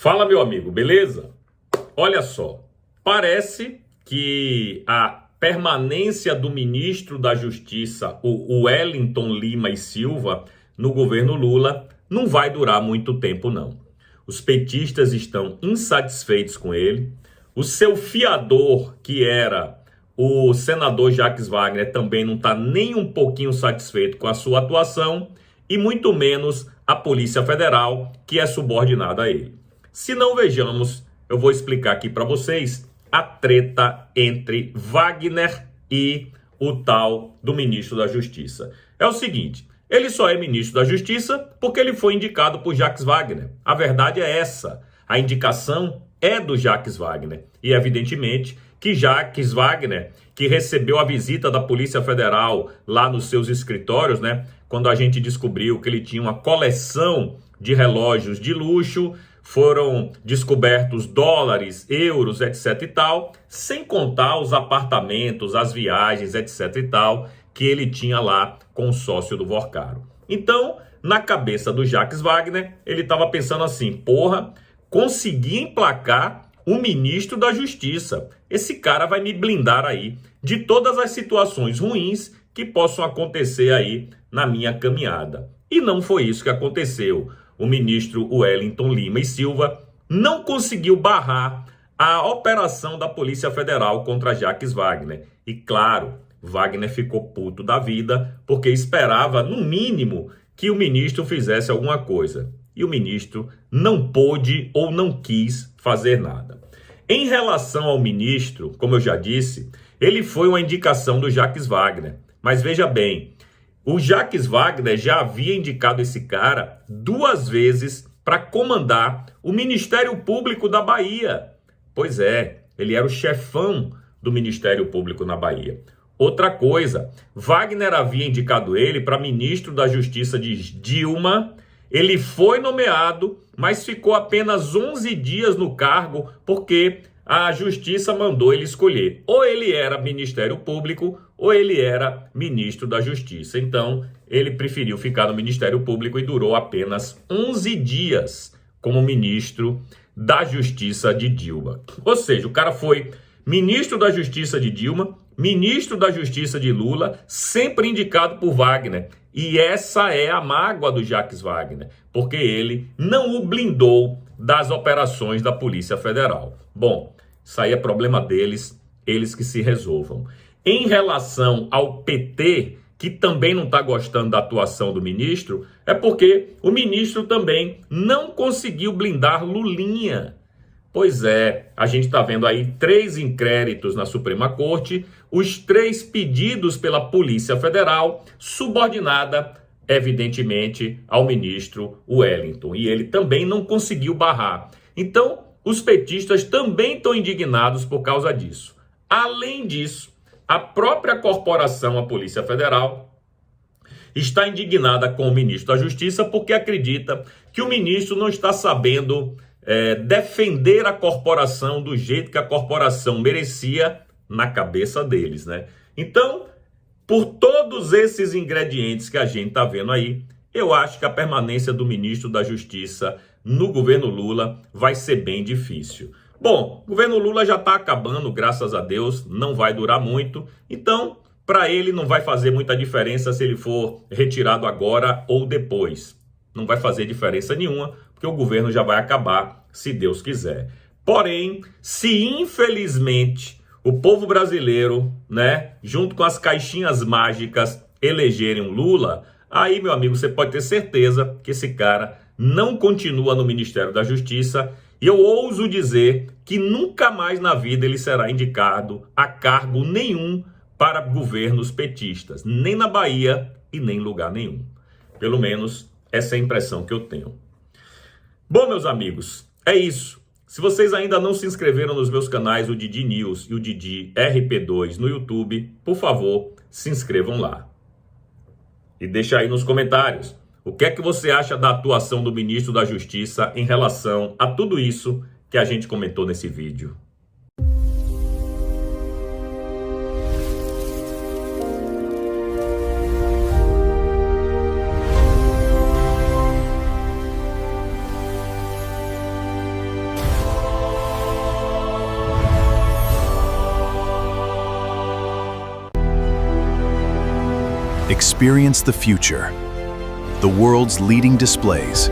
Fala, meu amigo, beleza? Olha só, parece que a permanência do ministro da Justiça, o Wellington Lima e Silva, no governo Lula, não vai durar muito tempo, não. Os petistas estão insatisfeitos com ele. O seu fiador, que era o senador Jacques Wagner, também não está nem um pouquinho satisfeito com a sua atuação, e muito menos a Polícia Federal, que é subordinada a ele. Se não, vejamos, eu vou explicar aqui para vocês a treta entre Wagner e o tal do ministro da Justiça. É o seguinte, ele só é ministro da Justiça porque ele foi indicado por Jacques Wagner. A verdade é essa, a indicação é do Jacques Wagner. E evidentemente que Jacques Wagner, que recebeu a visita da Polícia Federal lá nos seus escritórios, né? Quando a gente descobriu que ele tinha uma coleção de relógios de luxo, foram descobertos dólares, euros, etc e tal, sem contar os apartamentos, as viagens, etc e tal, que ele tinha lá com o sócio do Vorcaro. Então, na cabeça do Jacques Wagner, ele estava pensando assim, porra, consegui emplacar o ministro da Justiça. Esse cara vai me blindar aí de todas as situações ruins que possam acontecer aí na minha caminhada. E não foi isso que aconteceu. O ministro Wellington Lima e Silva não conseguiu barrar a operação da Polícia Federal contra Jacques Wagner. E claro, Wagner ficou puto da vida porque esperava, no mínimo, que o ministro fizesse alguma coisa. E o ministro não pôde ou não quis fazer nada. Em relação ao ministro, como eu já disse, ele foi uma indicação do Jacques Wagner. Mas veja bem, o Jacques Wagner já havia indicado esse cara 2 vezes para comandar o Ministério Público da Bahia. Pois é, ele era o chefão do Ministério Público na Bahia. Outra coisa, Wagner havia indicado ele para ministro da Justiça de Dilma. Ele foi nomeado, mas ficou apenas 11 dias no cargo porque a Justiça mandou ele escolher. Ou ele era Ministério Público ou ele era ministro da Justiça. Então, ele preferiu ficar no Ministério Público e durou apenas 11 dias como ministro da Justiça de Dilma. Ou seja, o cara foi ministro da Justiça de Dilma, ministro da Justiça de Lula, sempre indicado por Wagner. E essa é a mágoa do Jacques Wagner, porque ele não o blindou das operações da Polícia Federal. Bom, isso aí é problema deles, eles que se resolvam. Em relação ao PT, que também não está gostando da atuação do ministro, é porque o ministro também não conseguiu blindar Lulinha. Pois é, a gente está vendo aí 3 inquéritos na Suprema Corte, os 3 pedidos pela Polícia Federal, subordinada, evidentemente, ao ministro Wellington. E ele também não conseguiu barrar. Então, os petistas também estão indignados por causa disso. Além disso, a própria corporação, a Polícia Federal, está indignada com o ministro da Justiça porque acredita que o ministro não está sabendo defender a corporação do jeito que a corporação merecia na cabeça deles, né? Então, por todos esses ingredientes que a gente está vendo aí, eu acho que a permanência do ministro da Justiça no governo Lula vai ser bem difícil. Bom, o governo Lula já está acabando, graças a Deus, não vai durar muito. Então, para ele não vai fazer muita diferença se ele for retirado agora ou depois. Não vai fazer diferença nenhuma, porque o governo já vai acabar, se Deus quiser. Porém, se infelizmente o povo brasileiro, né, junto com as caixinhas mágicas, elegerem um Lula, aí, meu amigo, você pode ter certeza que esse cara não continua no Ministério da Justiça. E eu ouso dizer que nunca mais na vida ele será indicado a cargo nenhum para governos petistas, nem na Bahia e nem em lugar nenhum. Pelo menos essa é a impressão que eu tenho. Bom, meus amigos, é isso. Se vocês ainda não se inscreveram nos meus canais, o Didi News e o Didi RP2 no YouTube, por favor, se inscrevam lá. E deixa aí nos comentários o que é que você acha da atuação do ministro da Justiça em relação a tudo isso que a gente comentou nesse vídeo. Experience the future. The world's leading displays,